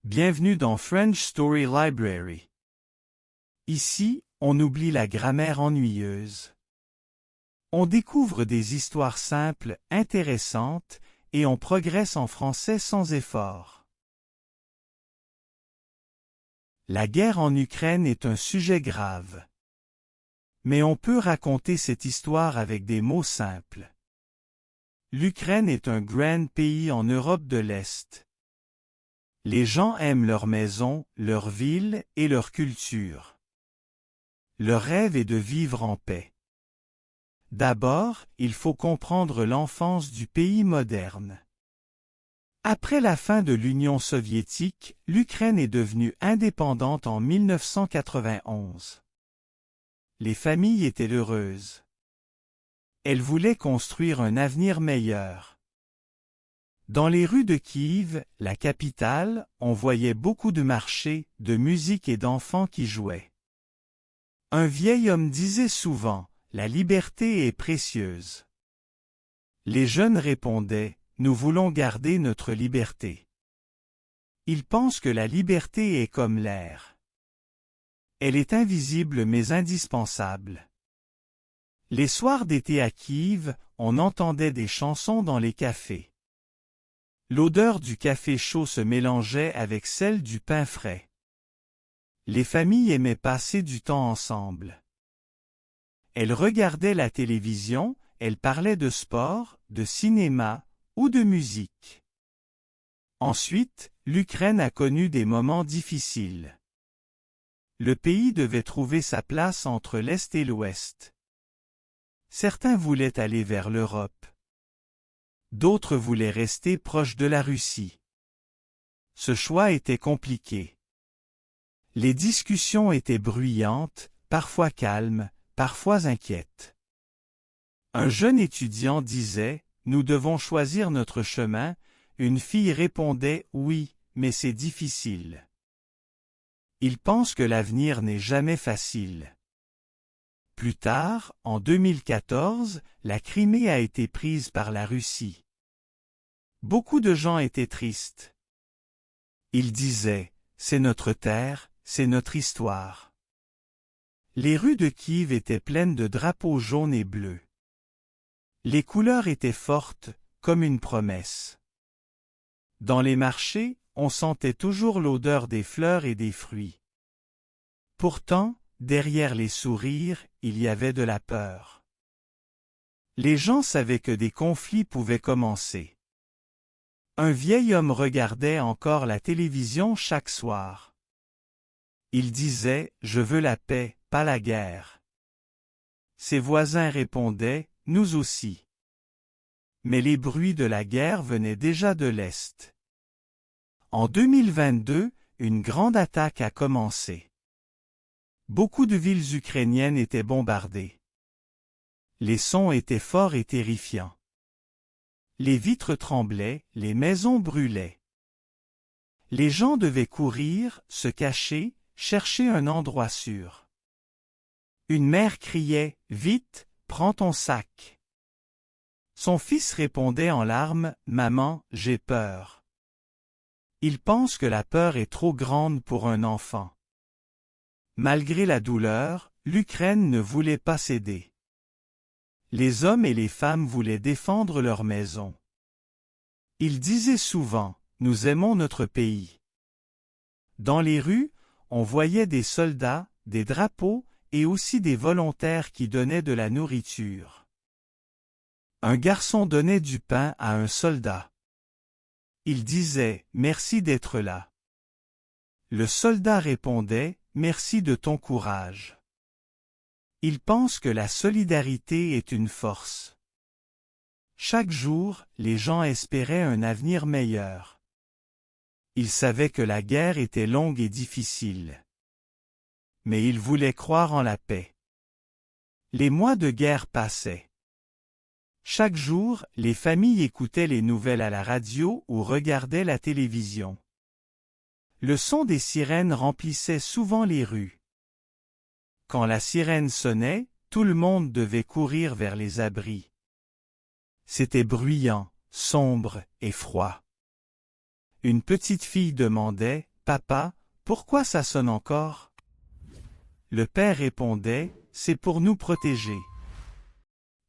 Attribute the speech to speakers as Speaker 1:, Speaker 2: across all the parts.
Speaker 1: Bienvenue dans French Story Library. Ici, on oublie la grammaire ennuyeuse. On découvre des histoires simples, intéressantes, et on progresse en français sans effort. La guerre en Ukraine est un sujet grave. Mais on peut raconter cette histoire avec des mots simples. L'Ukraine est un grand pays en Europe de l'Est. Les gens aiment leur maison, leur ville et leur culture. Leur rêve est de vivre en paix. D'abord, il faut comprendre l'enfance du pays moderne. Après la fin de l'Union soviétique, l'Ukraine est devenue indépendante en 1991. Les familles étaient heureuses. Elles voulaient construire un avenir meilleur. Dans les rues de Kiev, la capitale, on voyait beaucoup de marchés, de musique et d'enfants qui jouaient. Un vieil homme disait souvent, « La liberté est précieuse ». Les jeunes répondaient, « Nous voulons garder notre liberté ». Ils pensent que la liberté est comme l'air. Elle est invisible mais indispensable. Les soirs d'été à Kiev, on entendait des chansons dans les cafés. L'odeur du café chaud se mélangeait avec celle du pain frais. Les familles aimaient passer du temps ensemble. Elles regardaient la télévision, elles parlaient de sport, de cinéma ou de musique. Ensuite, l'Ukraine a connu des moments difficiles. Le pays devait trouver sa place entre l'Est et l'Ouest. Certains voulaient aller vers l'Europe. D'autres voulaient rester proches de la Russie. Ce choix était compliqué. Les discussions étaient bruyantes, parfois calmes, parfois inquiètes. Un jeune étudiant disait, « Nous devons choisir notre chemin », une fille répondait, « Oui, mais c'est difficile ». Ils pensent que l'avenir n'est jamais facile. Plus tard, en 2014, la Crimée a été prise par la Russie. Beaucoup de gens étaient tristes. Ils disaient, « C'est notre terre, c'est notre histoire ». Les rues de Kiev étaient pleines de drapeaux jaunes et bleus. Les couleurs étaient fortes, comme une promesse. Dans les marchés, on sentait toujours l'odeur des fleurs et des fruits. Pourtant, derrière les sourires, il y avait de la peur. Les gens savaient que des conflits pouvaient commencer. Un vieil homme regardait encore la télévision chaque soir. Il disait, « Je veux la paix, pas la guerre ». Ses voisins répondaient, « Nous aussi ». Mais les bruits de la guerre venaient déjà de l'Est. En 2022, une grande attaque a commencé. Beaucoup de villes ukrainiennes étaient bombardées. Les sons étaient forts et terrifiants. Les vitres tremblaient, les maisons brûlaient. Les gens devaient courir, se cacher, chercher un endroit sûr. Une mère criait, « Vite, prends ton sac ». Son fils répondait en larmes, « Maman, j'ai peur ». Il pense que la peur est trop grande pour un enfant. Malgré la douleur, l'Ukraine ne voulait pas céder. Les hommes et les femmes voulaient défendre leur maison. Ils disaient souvent, « Nous aimons notre pays ». Dans les rues, on voyait des soldats, des drapeaux et aussi des volontaires qui donnaient de la nourriture. Un garçon donnait du pain à un soldat. Il disait, « Merci d'être là ». Le soldat répondait, « Merci de ton courage ». Il pense que la solidarité est une force. Chaque jour, les gens espéraient un avenir meilleur. Ils savaient que la guerre était longue et difficile. Mais ils voulaient croire en la paix. Les mois de guerre passaient. Chaque jour, les familles écoutaient les nouvelles à la radio ou regardaient la télévision. Le son des sirènes remplissait souvent les rues. Quand la sirène sonnait, tout le monde devait courir vers les abris. C'était bruyant, sombre et froid. Une petite fille demandait, Papa, pourquoi ça sonne encore? Le père répondait, c'est pour nous protéger.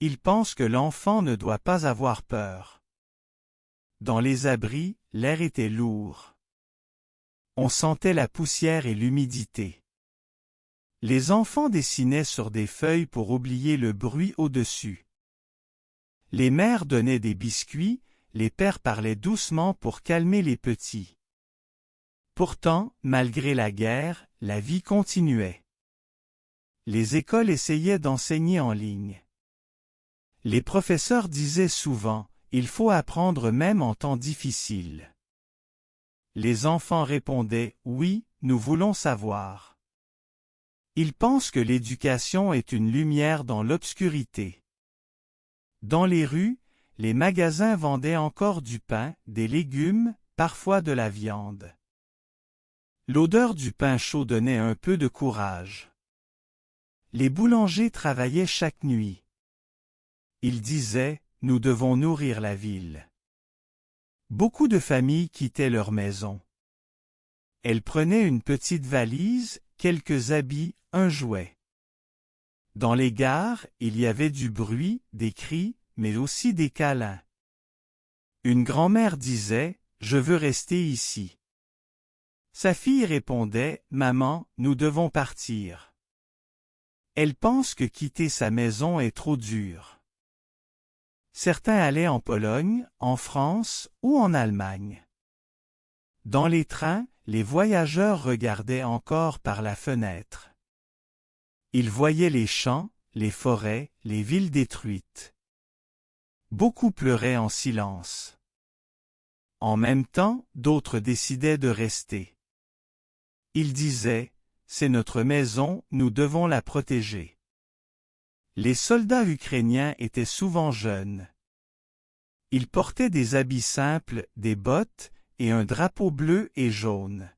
Speaker 1: Il pense que l'enfant ne doit pas avoir peur. Dans les abris, l'air était lourd. On sentait la poussière et l'humidité. Les enfants dessinaient sur des feuilles pour oublier le bruit au-dessus. Les mères donnaient des biscuits, les pères parlaient doucement pour calmer les petits. Pourtant, malgré la guerre, la vie continuait. Les écoles essayaient d'enseigner en ligne. Les professeurs disaient souvent, il faut apprendre même en temps difficile. Les enfants répondaient, oui, nous voulons savoir. Ils pensent que l'éducation est une lumière dans l'obscurité. Dans les rues, les magasins vendaient encore du pain, des légumes, parfois de la viande. L'odeur du pain chaud donnait un peu de courage. Les boulangers travaillaient chaque nuit. Ils disaient, nous devons nourrir la ville. Beaucoup de familles quittaient leur maison. Elles prenaient une petite valise, quelques habits, un jouet. Dans les gares, il y avait du bruit, des cris, mais aussi des câlins. Une grand-mère disait, je veux rester ici. Sa fille répondait, maman, nous devons partir. Elle pense que quitter sa maison est trop dur. Certains allaient en Pologne, en France ou en Allemagne. Dans les trains, les voyageurs regardaient encore par la fenêtre. Ils voyaient les champs, les forêts, les villes détruites. Beaucoup pleuraient en silence. En même temps, d'autres décidaient de rester. Ils disaient, c'est notre maison, nous devons la protéger. Les soldats ukrainiens étaient souvent jeunes. Ils portaient des habits simples, des bottes, et un drapeau bleu et jaune.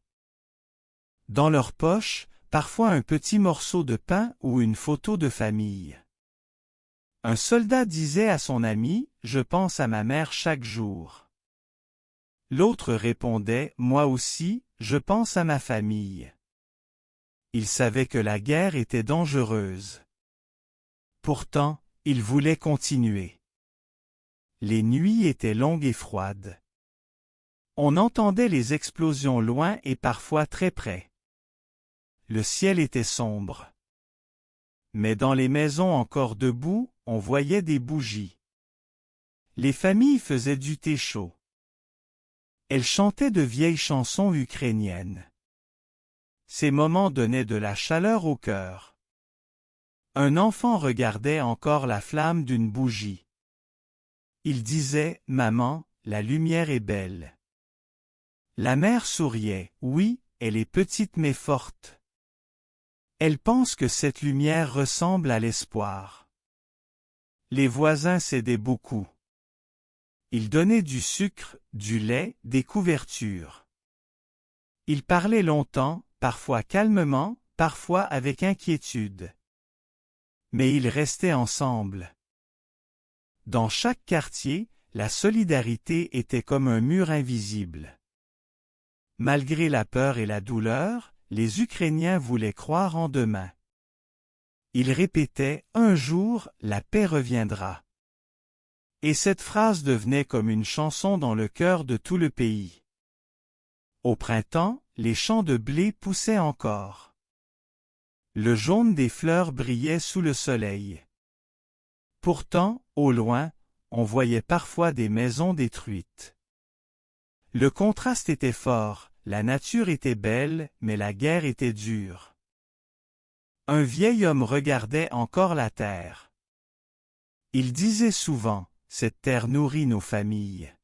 Speaker 1: Dans leurs poches, parfois un petit morceau de pain ou une photo de famille. Un soldat disait à son ami, « Je pense à ma mère chaque jour. » L'autre répondait, « Moi aussi, je pense à ma famille. » Il savait que la guerre était dangereuse. Pourtant, il voulait continuer. Les nuits étaient longues et froides. On entendait les explosions loin et parfois très près. Le ciel était sombre. Mais dans les maisons encore debout, on voyait des bougies. Les familles faisaient du thé chaud. Elles chantaient de vieilles chansons ukrainiennes. Ces moments donnaient de la chaleur au cœur. Un enfant regardait encore la flamme d'une bougie. Il disait, « Maman, la lumière est belle. » La mère souriait, « Oui, elle est petite mais forte. » Elle pense que cette lumière ressemble à l'espoir. Les voisins s'aidaient beaucoup. Ils donnaient du sucre, du lait, des couvertures. Ils parlaient longtemps, parfois calmement, parfois avec inquiétude. Mais ils restaient ensemble. Dans chaque quartier, la solidarité était comme un mur invisible. Malgré la peur et la douleur, les Ukrainiens voulaient croire en demain. Ils répétaient « Un jour, la paix reviendra ». Et cette phrase devenait comme une chanson dans le cœur de tout le pays. Au printemps, les champs de blé poussaient encore. Le jaune des fleurs brillait sous le soleil. Pourtant, au loin, on voyait parfois des maisons détruites. Le contraste était fort, la nature était belle, mais la guerre était dure. Un vieil homme regardait encore la terre. Il disait souvent, « Cette terre nourrit nos familles. »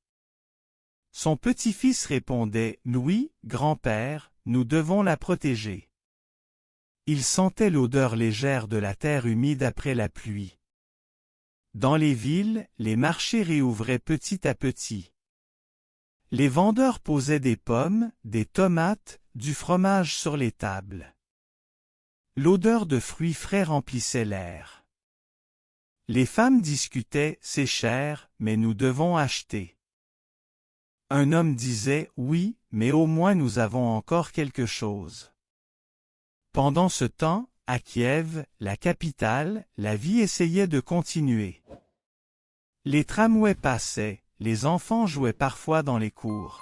Speaker 1: Son petit-fils répondait, « Oui, grand-père, nous devons la protéger. » Il sentait l'odeur légère de la terre humide après la pluie. Dans les villes, les marchés réouvraient petit à petit. Les vendeurs posaient des pommes, des tomates, du fromage sur les tables. L'odeur de fruits frais remplissait l'air. Les femmes discutaient, « C'est cher, mais nous devons acheter. » Un homme disait « Oui, mais au moins nous avons encore quelque chose. » Pendant ce temps, à Kiev, la capitale, la vie essayait de continuer. Les tramways passaient, les enfants jouaient parfois dans les cours.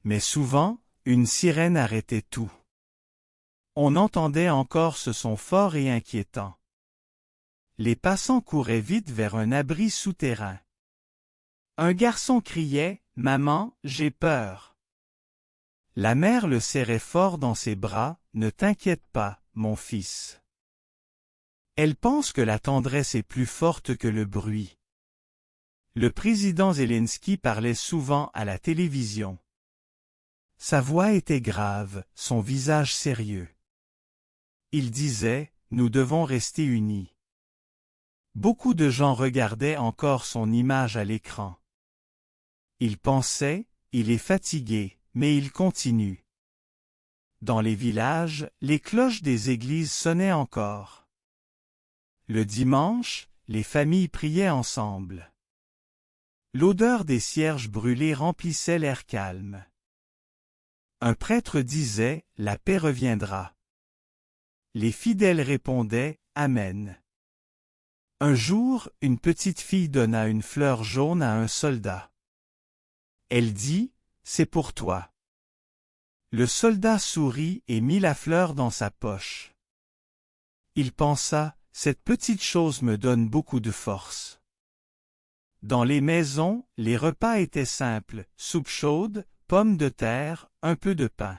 Speaker 1: Mais souvent, une sirène arrêtait tout. On entendait encore ce son fort et inquiétant. Les passants couraient vite vers un abri souterrain. Un garçon criait « Maman, j'ai peur !» La mère le serrait fort dans ses bras « Ne t'inquiète pas, mon fils. » Elle pense que la tendresse est plus forte que le bruit. Le président Zelensky parlait souvent à la télévision. Sa voix était grave, son visage sérieux. Il disait « Nous devons rester unis ». Beaucoup de gens regardaient encore son image à l'écran. Ils pensaient « Il est fatigué, mais il continue ». Dans les villages, les cloches des églises sonnaient encore. Le dimanche, les familles priaient ensemble. L'odeur des cierges brûlés remplissait l'air calme. Un prêtre disait « La paix reviendra ». Les fidèles répondaient « Amen ». Un jour, une petite fille donna une fleur jaune à un soldat. Elle dit « C'est pour toi ». Le soldat sourit et mit la fleur dans sa poche. Il pensa « Cette petite chose me donne beaucoup de force ». Dans les maisons, les repas étaient simples, soupe chaude, pommes de terre, un peu de pain.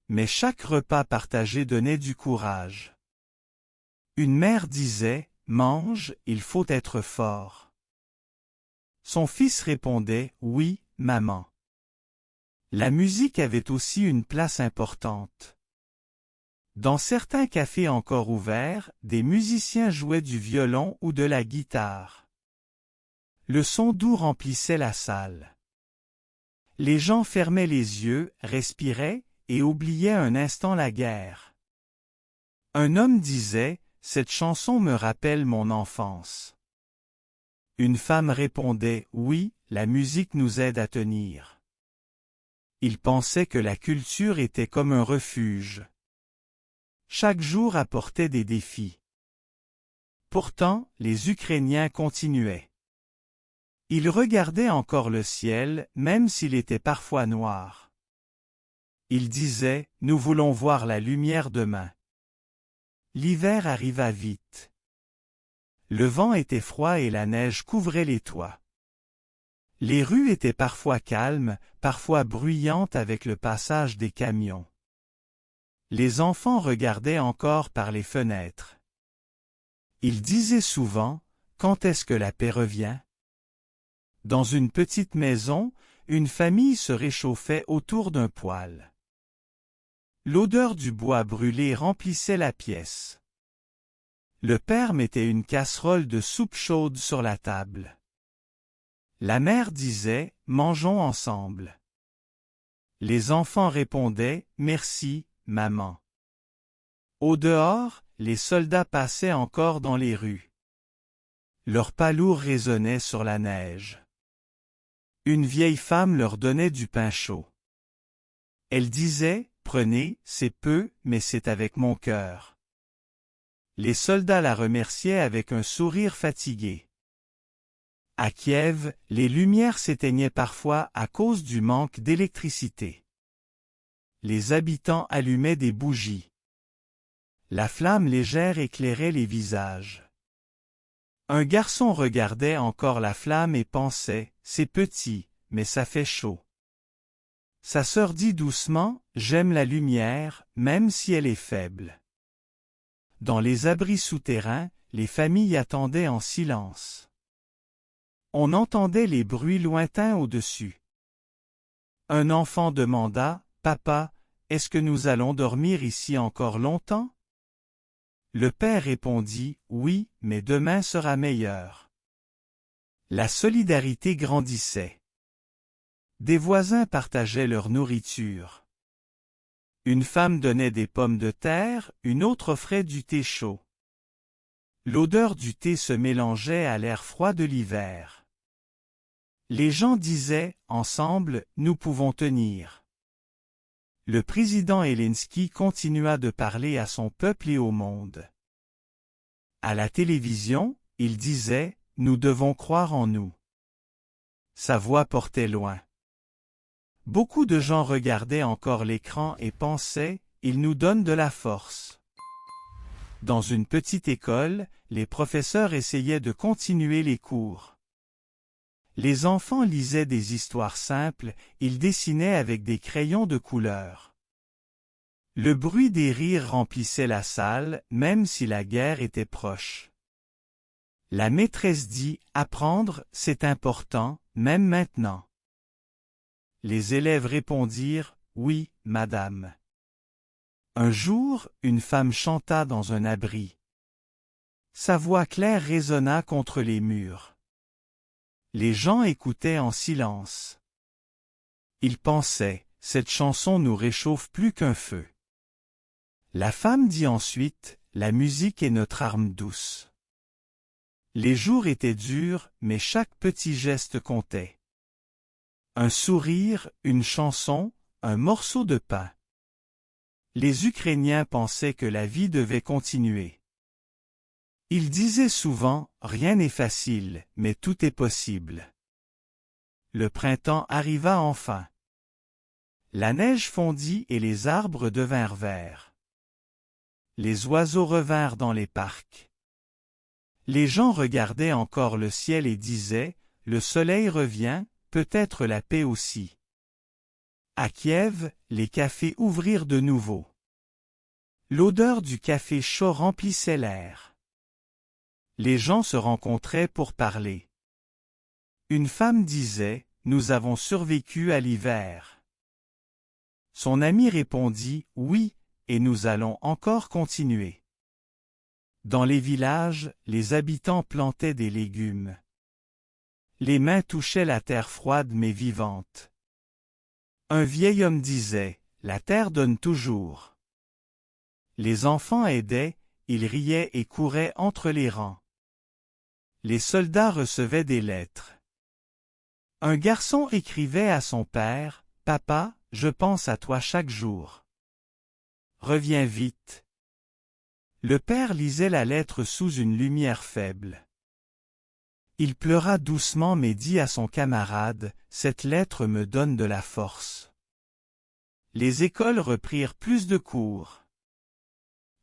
Speaker 1: Mais chaque repas partagé donnait du courage. Une mère disait « Mange, il faut être fort ». Son fils répondait « Oui, maman ». La musique avait aussi une place importante. Dans certains cafés encore ouverts, des musiciens jouaient du violon ou de la guitare. Le son doux remplissait la salle. Les gens fermaient les yeux, respiraient, et oubliaient un instant la guerre. Un homme disait « Cette chanson me rappelle mon enfance ». Une femme répondait « Oui, la musique nous aide à tenir ». Il pensait que la culture était comme un refuge. Chaque jour apportait des défis. Pourtant, les Ukrainiens continuaient. Ils regardaient encore le ciel, même s'il était parfois noir. Ils disaient « Nous voulons voir la lumière demain ». L'hiver arriva vite. Le vent était froid et la neige couvrait les toits. Les rues étaient parfois calmes, parfois bruyantes avec le passage des camions. Les enfants regardaient encore par les fenêtres. Ils disaient souvent « Quand est-ce que la paix revient ?» Dans une petite maison, une famille se réchauffait autour d'un poêle. L'odeur du bois brûlé remplissait la pièce. Le père mettait une casserole de soupe chaude sur la table. La mère disait « Mangeons ensemble ». Les enfants répondaient « Merci, maman ». Au dehors, les soldats passaient encore dans les rues. Leurs pas lourds résonnaient sur la neige. Une vieille femme leur donnait du pain chaud. Elle disait « Prenez, c'est peu, mais c'est avec mon cœur ». Les soldats la remerciaient avec un sourire fatigué. À Kiev, les lumières s'éteignaient parfois à cause du manque d'électricité. Les habitants allumaient des bougies. La flamme légère éclairait les visages. Un garçon regardait encore la flamme et pensait « C'est petit, mais ça fait chaud ». Sa sœur dit doucement « J'aime la lumière, même si elle est faible ». Dans les abris souterrains, les familles attendaient en silence. On entendait les bruits lointains au-dessus. Un enfant demanda « Papa, est-ce que nous allons dormir ici encore longtemps ?» Le père répondit « Oui, mais demain sera meilleur ». La solidarité grandissait. Des voisins partageaient leur nourriture. Une femme donnait des pommes de terre, une autre offrait du thé chaud. L'odeur du thé se mélangeait à l'air froid de l'hiver. Les gens disaient, ensemble, nous pouvons tenir. Le président Helensky continua de parler à son peuple et au monde. À la télévision, il disait, nous devons croire en nous. Sa voix portait loin. Beaucoup de gens regardaient encore l'écran et pensaient, il nous donne de la force. Dans une petite école, les professeurs essayaient de continuer les cours. Les enfants lisaient des histoires simples, ils dessinaient avec des crayons de couleur. Le bruit des rires remplissait la salle, même si la guerre était proche. La maîtresse dit, apprendre, c'est important, même maintenant. Les élèves répondirent, oui, madame. Un jour, une femme chanta dans un abri. Sa voix claire résonna contre les murs. Les gens écoutaient en silence. Ils pensaient, cette chanson nous réchauffe plus qu'un feu. La femme dit ensuite, la musique est notre arme douce. Les jours étaient durs, mais chaque petit geste comptait. Un sourire, une chanson, un morceau de pain. Les Ukrainiens pensaient que la vie devait continuer. Ils disaient souvent, rien n'est facile, mais tout est possible. Le printemps arriva enfin. La neige fondit et les arbres devinrent verts. Les oiseaux revinrent dans les parcs. Les gens regardaient encore le ciel et disaient, le soleil revient, peut-être la paix aussi. À Kiev, les cafés ouvrirent de nouveau. L'odeur du café chaud remplissait l'air. Les gens se rencontraient pour parler. Une femme disait, nous avons survécu à l'hiver. Son ami répondit, oui, et nous allons encore continuer. Dans les villages, les habitants plantaient des légumes. Les mains touchaient la terre froide mais vivante. Un vieil homme disait, la terre donne toujours. Les enfants aidaient, ils riaient et couraient entre les rangs. Les soldats recevaient des lettres. Un garçon écrivait à son père, « Papa, je pense à toi chaque jour. Reviens vite. » Le père lisait la lettre sous une lumière faible. Il pleura doucement mais dit à son camarade, « Cette lettre me donne de la force. » Les écoles reprirent plus de cours.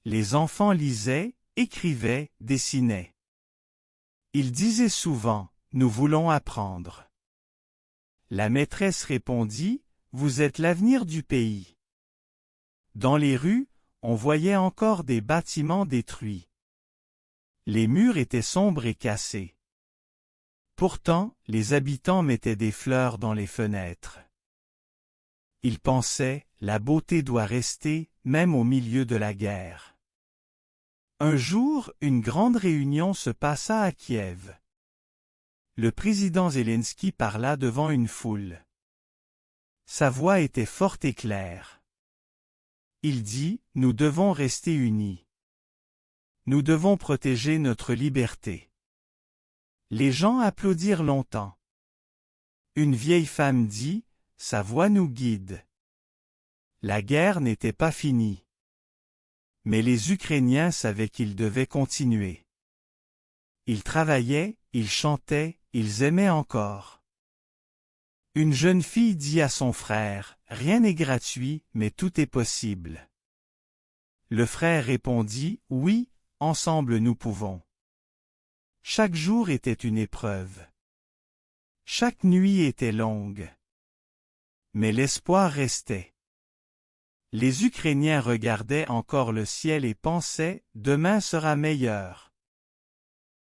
Speaker 1: Les enfants lisaient, écrivaient, dessinaient. Ils disaient souvent, « Nous voulons apprendre. » La maîtresse répondit, « Vous êtes l'avenir du pays. » Dans les rues, on voyait encore des bâtiments détruits. Les murs étaient sombres et cassés. Pourtant, les habitants mettaient des fleurs dans les fenêtres. Ils pensaient, la beauté doit rester, même au milieu de la guerre. Un jour, une grande réunion se passa à Kiev. Le président Zelensky parla devant une foule. Sa voix était forte et claire. Il dit, nous devons rester unis. Nous devons protéger notre liberté. Les gens applaudirent longtemps. Une vieille femme dit, sa voix nous guide. La guerre n'était pas finie. Mais les Ukrainiens savaient qu'ils devaient continuer. Ils travaillaient, ils chantaient, ils aimaient encore. Une jeune fille dit à son frère, « Rien n'est gratuit, mais tout est possible. » Le frère répondit, « Oui, ensemble nous pouvons. » Chaque jour était une épreuve. Chaque nuit était longue. Mais l'espoir restait. Les Ukrainiens regardaient encore le ciel et pensaient, « Demain sera meilleur. »